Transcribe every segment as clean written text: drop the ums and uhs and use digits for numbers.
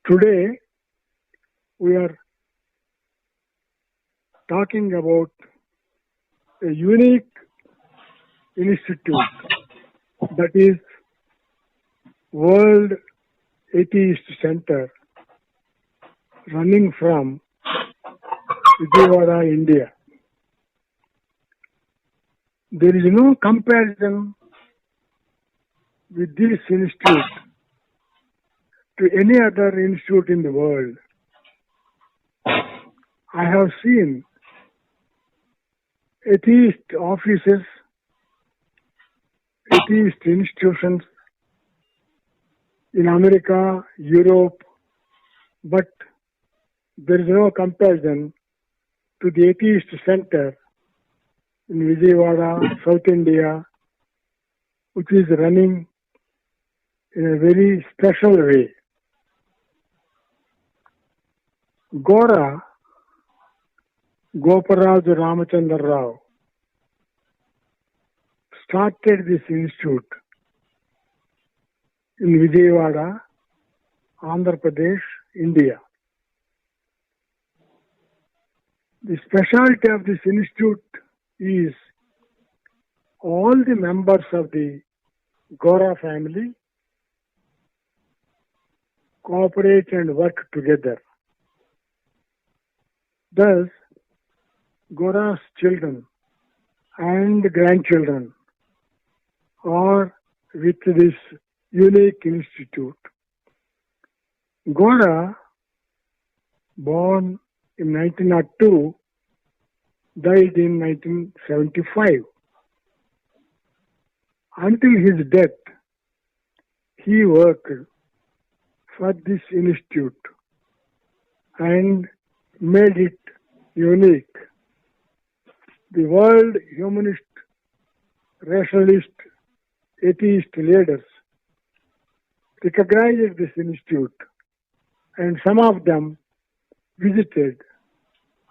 Today, we are talking about a unique institute that is World Atheist Centre running from Vijayawada, India. There is no comparison with this institute to any other institute in the world. I have seen atheist offices, atheist institutions in America, Europe, but there is no comparison to the Atheist Centre in Vijayawada, South India, which is running in a very special way. Gora Goparaju Ramachandra Rao started this institute in Vijayawada, Andhra Pradesh, India. The specialty of this institute is all the members of the Gora family cooperate and work together. Thus, Gora's children and grandchildren are with this unique institute. Gora, born in 1902, died in 1975. Until his death, he worked for this institute and made it unique. The world humanist, rationalist, atheist leaders recognized this institute, and some of them visited,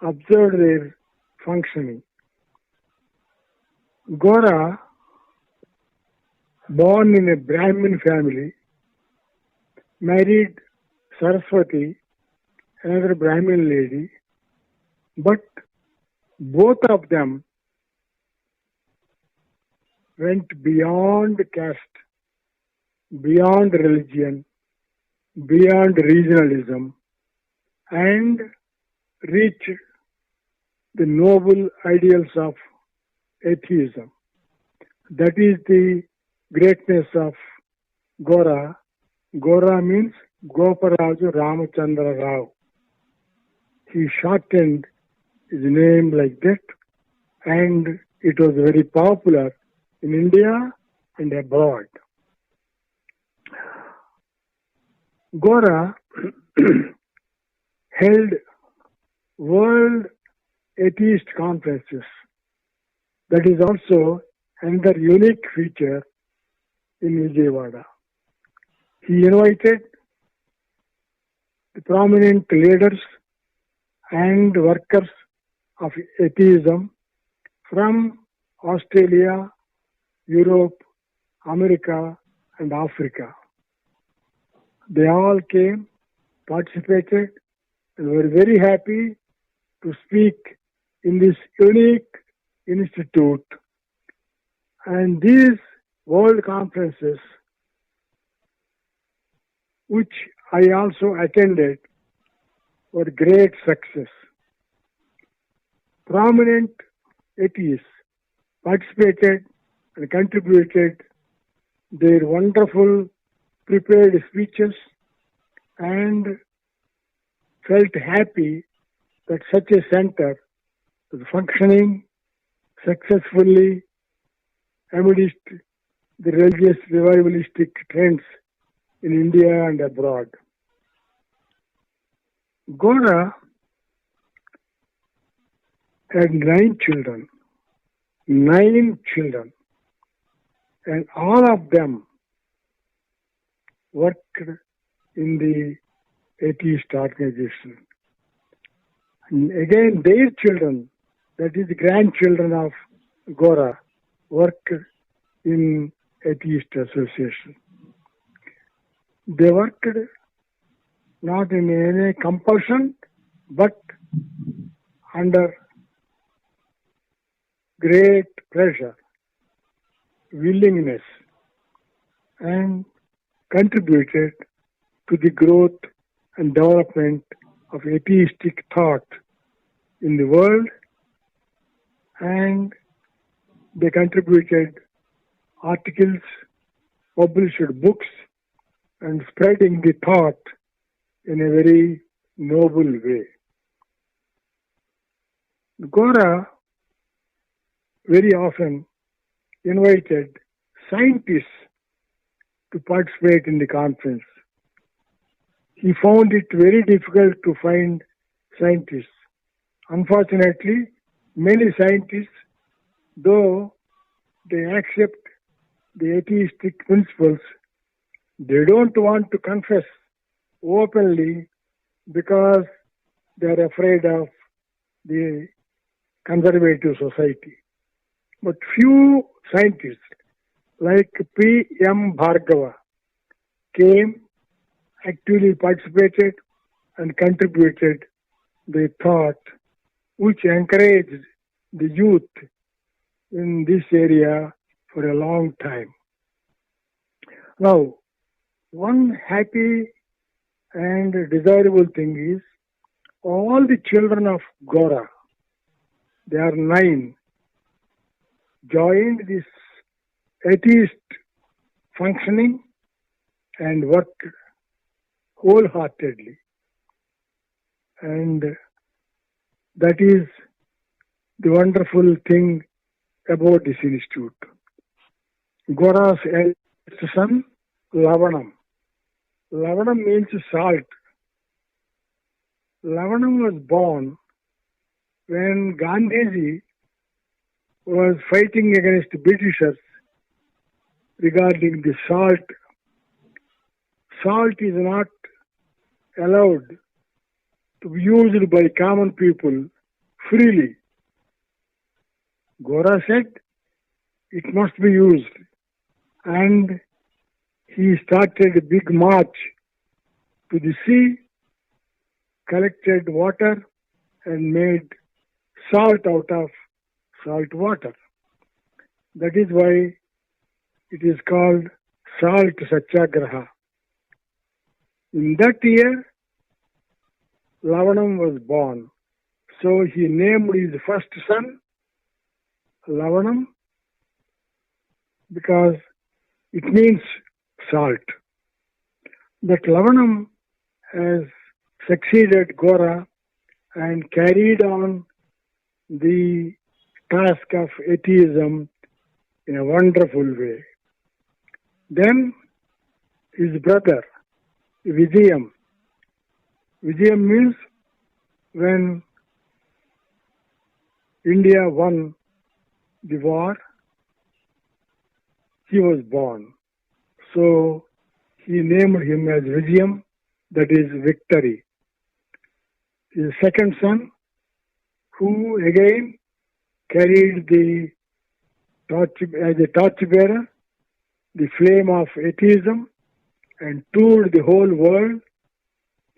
observed their functioning. Gora, born in a Brahmin family, married Saraswati, another Brahmin lady, but both of them went beyond caste, beyond religion, beyond regionalism, and reached the noble ideals of atheism. That is the greatness of Gora. Gora means Goparaju Ramachandra Rao. He shortened his name like that, and it was very popular in India and abroad. Gora held World Atheist Conferences. That is also another unique feature in Vijayawada. He invited the prominent leaders and workers of atheism from Australia, Europe, America, and Africa. They all came, participated, and were very happy to speak in this unique institute. And these world conferences, which I also attended, were great success. Prominent atheists participated and contributed their wonderful prepared speeches and felt happy that such a center was functioning successfully amidst the religious revivalistic trends in India and abroad. Gora had 9 children, and all of them worked in the atheist organization. And again, their children, that is the grandchildren of Gora, worked in atheist association. They worked not in any compulsion, but under great pleasure, willingness, and contributed to the growth and development of atheistic thought in the world, and they contributed articles, published books, and spreading the thought in a very noble way. Gora very often invited scientists to participate in the conference. He found it very difficult to find scientists. Unfortunately, many scientists, though they accept the atheistic principles, they don't want to confess openly because they are afraid of the conservative society. But few scientists like P.M. Bhargava came, actively participated, and contributed the thought which encouraged the youth in this area for a long time. Now, one happy and desirable thing is all the children of Gora, they are 9, joined this atheist functioning and worked wholeheartedly. And that is the wonderful thing about this institute. Gora's eldest son, Lavanam. Lavanam means salt. Lavanam was born when Gandhiji was fighting against Britishers regarding the salt. Salt is not allowed to be used by common people freely. Gora said it must be used, and he started a big march to the sea, collected water, and made salt out of salt water. That is why it is called Salt Satyagraha. In that year, Lavanam was born. So he named his first son Lavanam because it means salt. But Lavanam has succeeded Gora and carried on the task of atheism in a wonderful way. Then his brother, Vijayam. Vijayam means when India won the war, he was born. So he named him as Vijayam, that is victory. His second son, who again carried the torch as a torchbearer, the flame of atheism, and toured the whole world,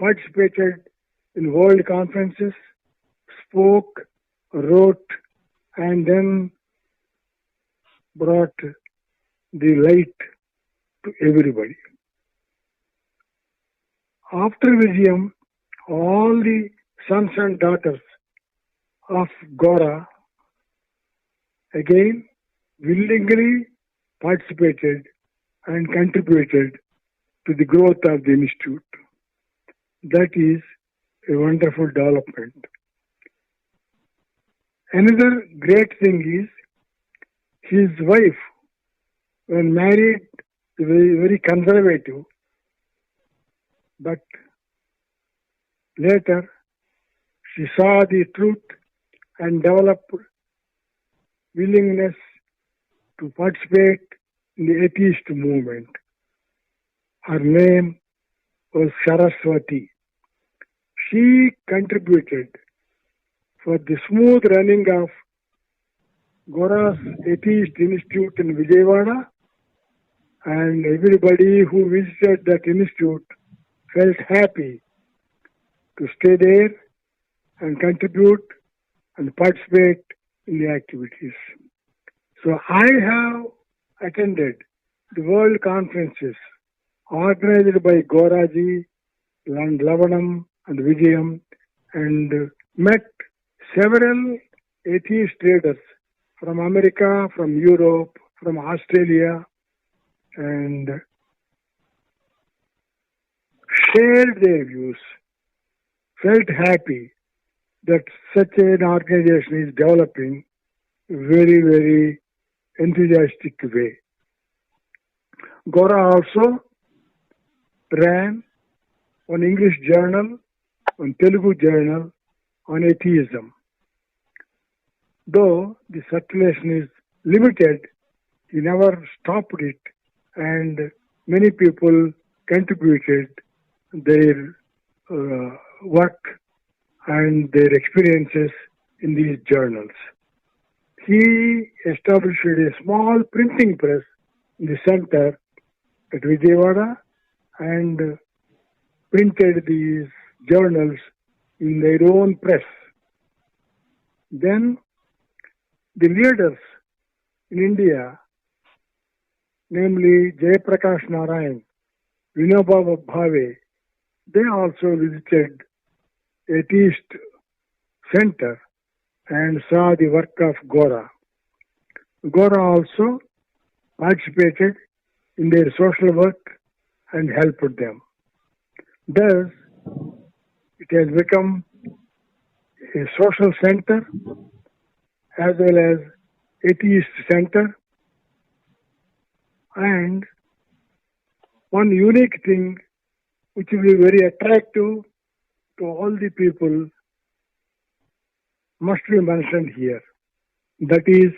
participated in world conferences, spoke, wrote, and then brought the light to everybody. After Vijayam, all the sons and daughters of Gora again willingly participated and contributed to the growth of the institute. That is a wonderful development. Another great thing is his wife, when married, very conservative, but later she saw the truth and developed willingness to participate in the atheist movement. Her name was Saraswati. She contributed for the smooth running of Gora's Atheist Institute in Vijayawada, and everybody who visited that institute felt happy to stay there and contribute and participate in the activities. So I have attended the world conferences organized by Goraji and Lavanam and Vijayam and met several atheist traders from America, from Europe, from Australia, and shared their views, felt happy that such an organization is developing very, very enthusiastic way. Gora also ran an English journal, one Telugu journal on atheism. Though the circulation is limited, he never stopped it, and many people contributed their work and their experiences in these journals. He established a small printing press in the center at Vijayawada and printed these journals in their own press. Then the leaders in India, namely Jayaprakash Narayan, Vinoba Bhave, they also visited Atheist Centre and saw the work of Gora. Gora also participated in their social work and helped them. Thus, it has become a social center as well as atheist center. And one unique thing which will be very attractive to all the people must be mentioned here. That is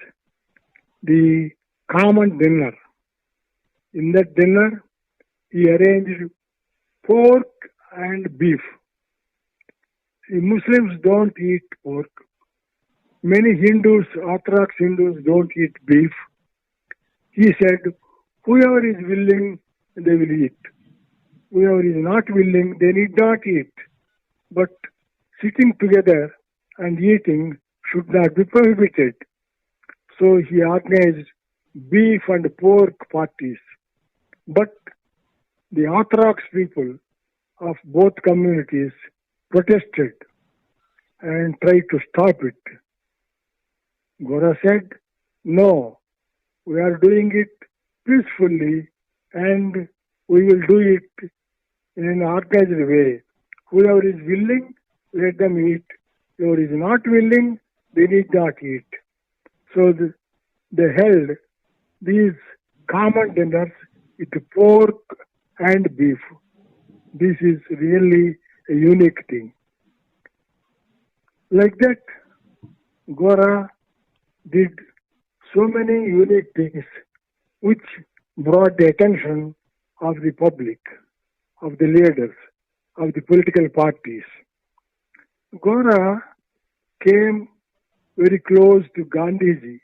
the common dinner. In that dinner, he arranged pork and beef. The Muslims don't eat pork. Many Hindus, Orthodox Hindus, don't eat beef. He said, whoever is willing, they will eat. Whoever is not willing, they need not eat. But sitting together and eating should not be prohibited. So he organized beef and pork parties. But the Orthodox people of both communities protested and tried to stop it. Gora said, no, we are doing it peacefully and we will do it in an organized way. Whoever is willing, let them eat. Whoever is not willing, they need not eat. So they held these common dinners with pork and beef. This is really a unique thing. Like that, Gora did so many unique things which brought the attention of the public, of the leaders, of the political parties. Gora came very close to Gandhiji.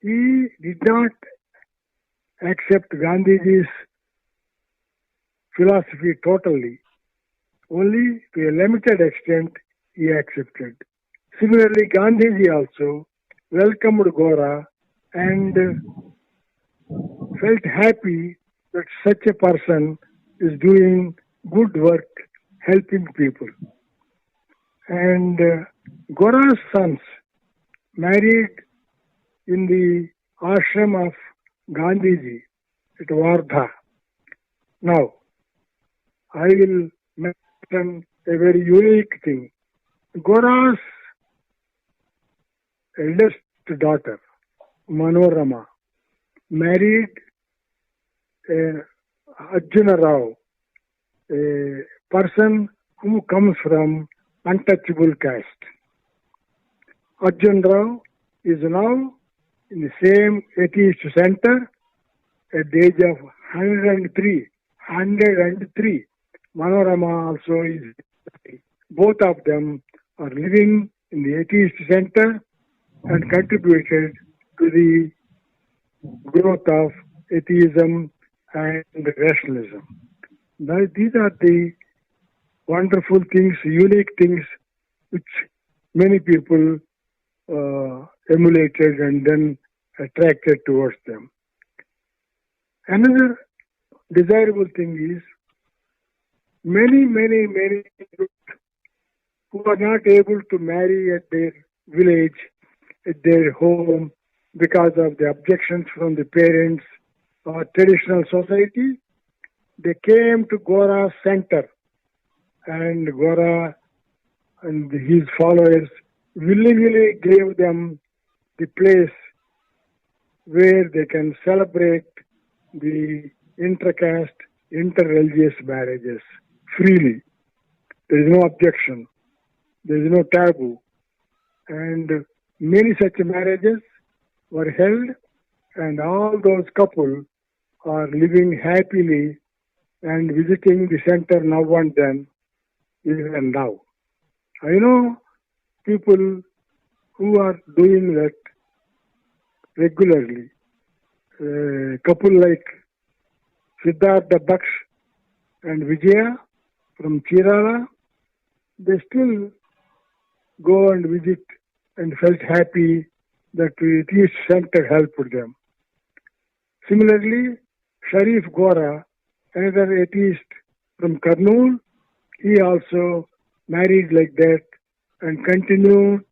He did not accept Gandhiji's philosophy totally. Only to a limited extent he accepted. Similarly, Gandhiji also welcomed Gora and felt happy that such a person is doing good work, helping people. And Gora's sons married in the ashram of Gandhiji at Wardha. Now, I will mention a very unique thing. Gora's eldest daughter, Manorama, married Arjuna Rao, a person who comes from untouchable caste. Arjuna Rao is now in the same atheist center at the age of 103. 103. Manorama also is. Both of them are living in the atheist center and contributed to the growth of atheism and rationalism. Now, these are the wonderful things, unique things, which many people emulated and then attracted towards them. Another desirable thing is many people who are not able to marry at their village, at their home, because of the objections from the parents or traditional society, they came to Gora Center, and Gora and his followers willingly gave them the place where they can celebrate the intercaste, interreligious marriages freely. There is no objection. There is no taboo. And many such marriages were held, and all those couples are living happily and visiting the center now and then, even now. I know people who are doing that regularly. A couple like Siddhartha Baksh and Vijaya from Chirala, they still go and visit and felt happy that the Atheist Centre helped them. Similarly, Sharif Gora, another atheist from Kurnool, he also married like that and continued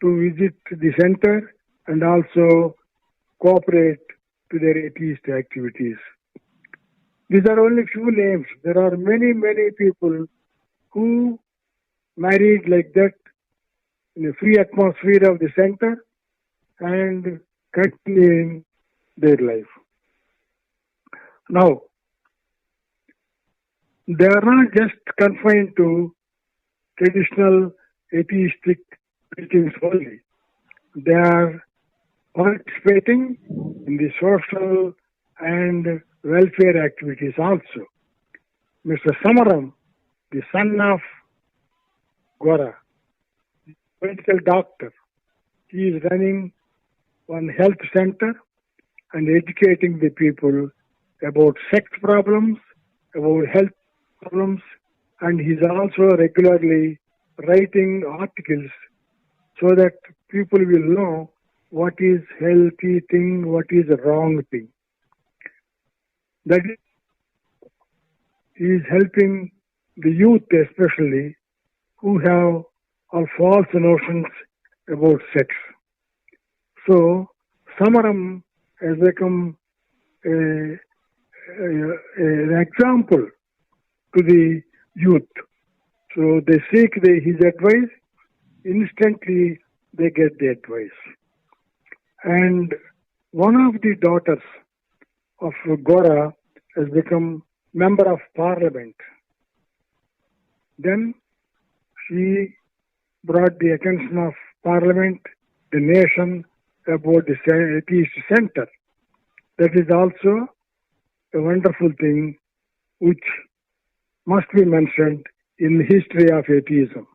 to visit the center and also cooperate to their atheist activities. These are only few names. There are many people who married like that in a free atmosphere of the center and continuing their life. Now, they are not just confined to traditional atheistic teachings only. They are participating in the social and welfare activities also. Mr. Samaram, the son of Gora, medical doctor, he is running one health center and educating the people about sex problems, about health problems, and he's also regularly writing articles so that people will know what is healthy thing, what is wrong thing. That is, he is helping the youth especially who have all false notions about sex. So, Samaram has become an example to the youth. So they seek his advice, instantly they get the advice. And one of the daughters of Gora has become member of parliament. Then she brought the attention of parliament, the nation, about the Atheist Centre. That is also a wonderful thing which must be mentioned in the history of atheism.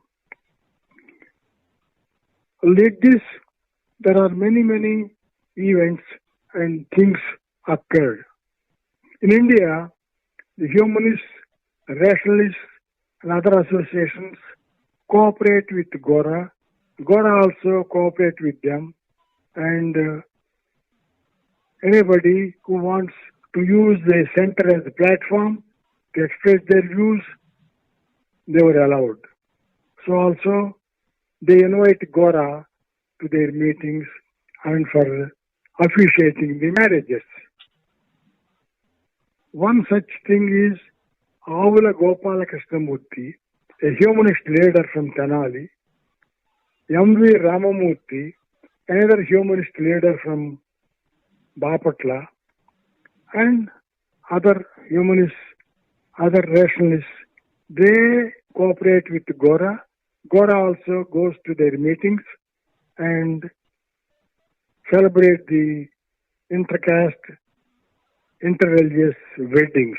Like this, there are many events and things occurred. In India, the humanists, rationalists, and other associations cooperate with Gora. Gora also cooperate with them, and anybody who wants to use the center as a platform to express their views, they were allowed. So also, they invite Gora to their meetings and for officiating the marriages. One such thing is Avula Gopala Krishnamurti, a humanist leader from Tenali, M.V. Ramamurti, another humanist leader from Bapatla, and other humanists, other rationalists, they cooperate with Gora. Gora also goes to their meetings and celebrate the intercaste, interreligious weddings.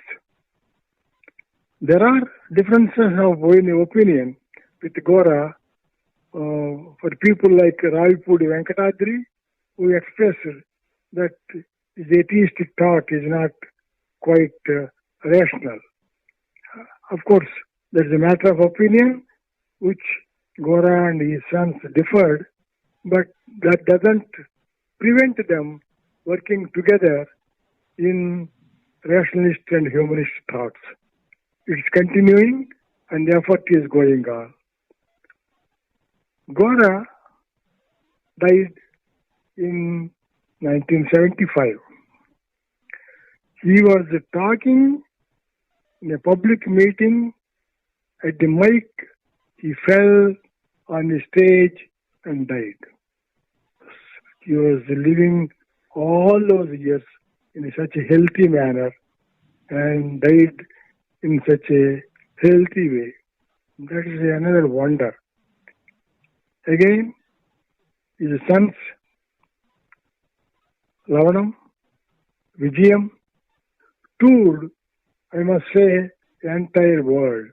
There are differences of opinion with Gora for people like Ravipudi Venkatadri, who express that his atheistic thought is not quite rational. Of course, There's a matter of opinion which Gora and his sons differed, but that doesn't prevent them working together in rationalist and humanist thoughts. It's continuing and the effort is going on. Gora died in 1975. He was talking in a public meeting. At the mic, he fell on the stage and died. He was living all those years in such a healthy manner and died in such a healthy way. That is another wonder. Again, his sons, Lavanam, Vijayam, toured, I must say, the entire world.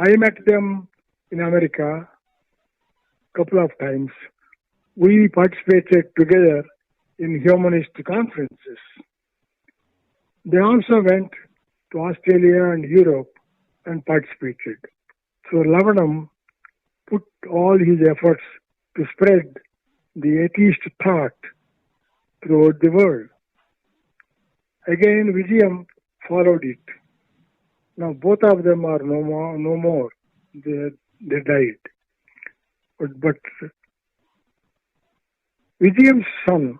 I met them in America a couple of times. We participated together in humanist conferences. They also went to Australia and Europe and participated. So Lavanam put all his efforts to spread the atheist thought throughout the world. Again, Vijayam followed it. Now both of them are no more. They died. But Vijayam's son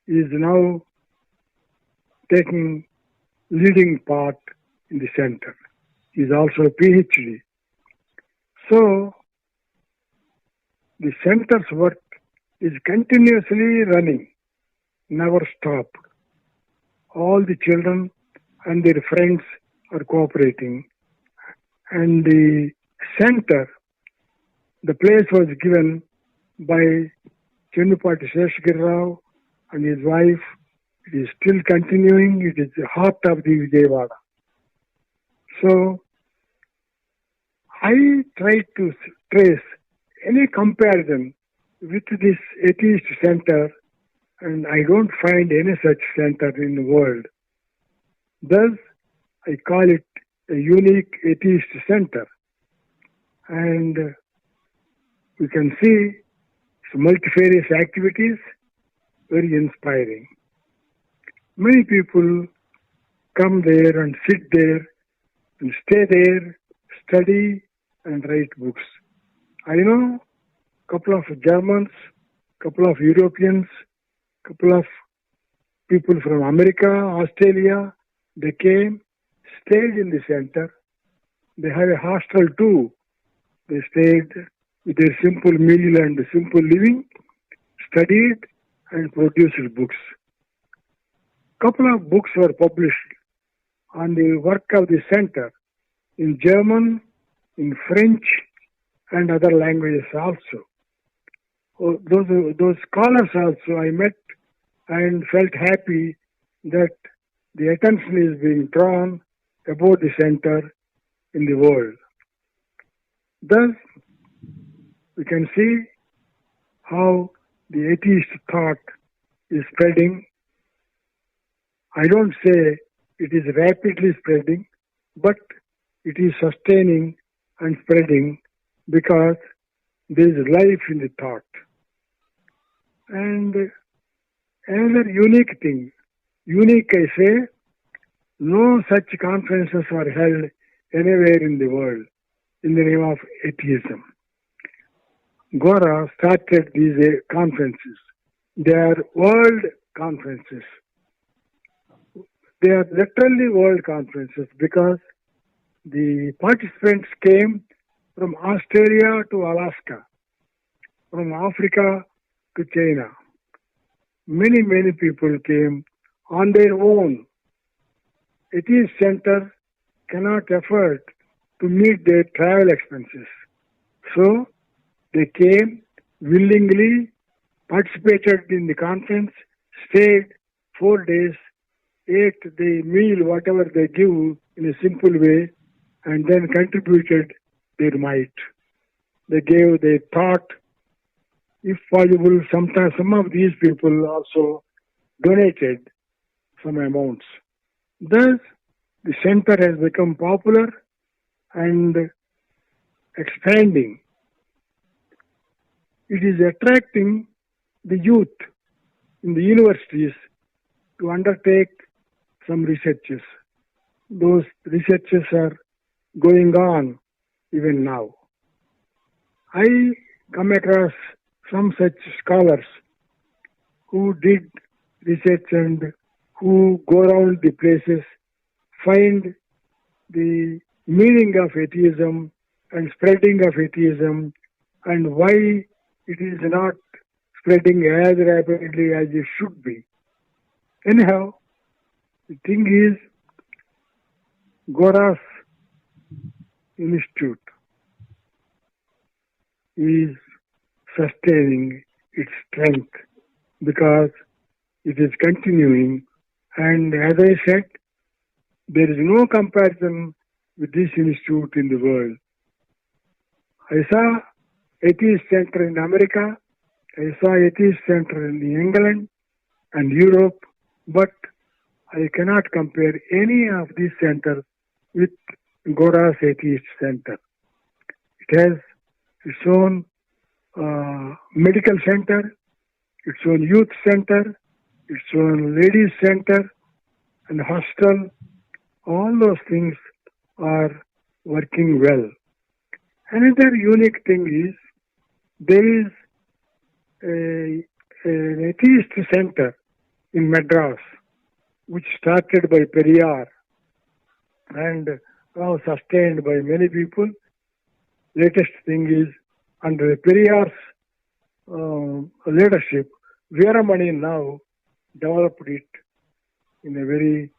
is now taking leading part in the center. He is also a PhD. So the center's work is continuously running, never stopped. All the children and their friends are cooperating. And the center, the place was given by Chennupati Seshagiri Rao and his wife. It is still continuing. It is the heart of the Vijayawada. So I try to trace any comparison with this atheist center, and I don't find any such center in the world. Thus, I call it a unique atheist center. And we can see some multifarious activities, very inspiring. Many people come there and sit there and stay there, study and write books. I know a couple of Germans, a couple of Europeans, a couple of people from America, Australia. They came, stayed in the center. They have a hostel too. They stayed with their simple meal and simple living, studied and produced books. Couple of books were published on the work of the center in German, in French, and other languages also. Those scholars also I met and felt happy that the attention is being drawn about the center in the world. Thus, we can see how the atheist thought is spreading. I don't say it is rapidly spreading, but it is sustaining and spreading because there is life in the thought. And another unique thing, unique I say, no such conferences are held anywhere in the world in the name of atheism. Gora started these conferences. They are world conferences. They are literally world conferences because the participants came from Australia to Alaska, from Africa to China. Many people came on their own. Atheist Center cannot afford to meet their travel expenses. So they came willingly, participated in the conference, stayed 4 days, ate the meal, whatever they give in a simple way, and then contributed their might. They gave their thought. If possible, sometimes some of these people also donated some amounts. Thus, The center has become popular and expanding. It is attracting the youth in the universities to undertake some researches. Those researches are going on even now. I come across some such scholars who did research and who go around the places, find the meaning of atheism and spreading of atheism and why it is not spreading as rapidly as it should be. Anyhow, the thing is, Gora's Institute is sustaining its strength because it is continuing, and as I said, there is no comparison with this institute in the world. I saw Atheist Centre in America, I saw Atheist Centre in England and Europe, but I cannot compare any of these centers with Gora's Atheist Centre. It has its own medical center, its own youth center, its own ladies center, and hostel. All those things are working well. Another unique thing is there is an atheist center in Madras, which started by Periyar and now sustained by many people. Latest thing is under Periyar's leadership, Veeramani now developed it in a very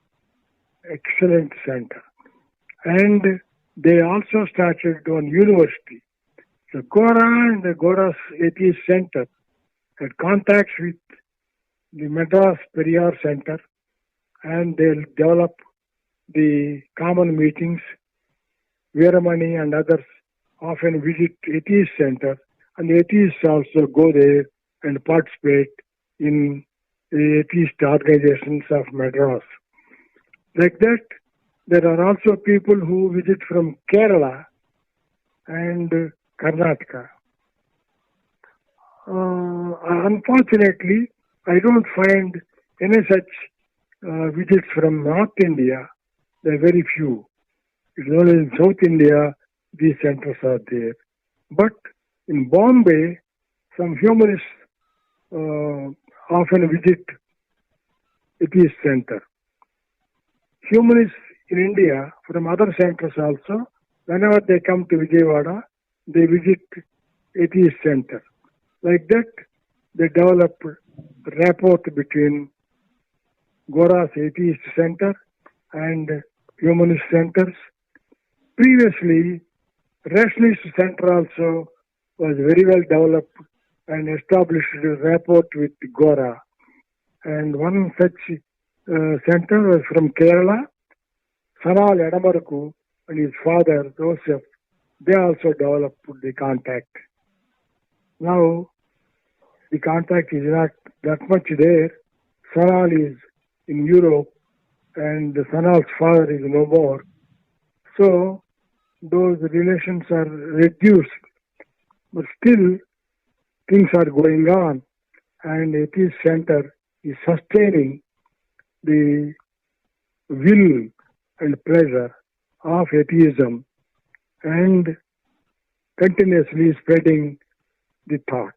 excellent center. And they also started one university. The Gora and the Gora's Atheist Center had contacts with the Madras Periyar Center, and they'll develop the common meetings. Veeramani and others often visit Atheist Center, and the atheists also go there and participate in the atheist organizations of Madras. Like that, there are also people who visit from Kerala and Karnataka. Unfortunately, I don't find any such visits from North India. There are very few. It's only in South India these centers are there. But in Bombay, some humanists often visit Atheist Center. Humanists in India from other centers also, whenever they come to Vijayawada, they visit Atheist Center. Like that, they develop rapport between Gora's Atheist Center and Humanist centers. Previously, Rationalist Center also was very well developed and established a rapport with Gora. And one such center was from Kerala. Sanal Edamaraku and his father, Joseph, they also developed the contact. Now, the contact is not that much there. Sanal is in Europe and Sanal's father is no more. So, those relations are reduced. But still, things are going on, and Atheist Center is sustaining the will and pleasure of atheism and continuously spreading the thought.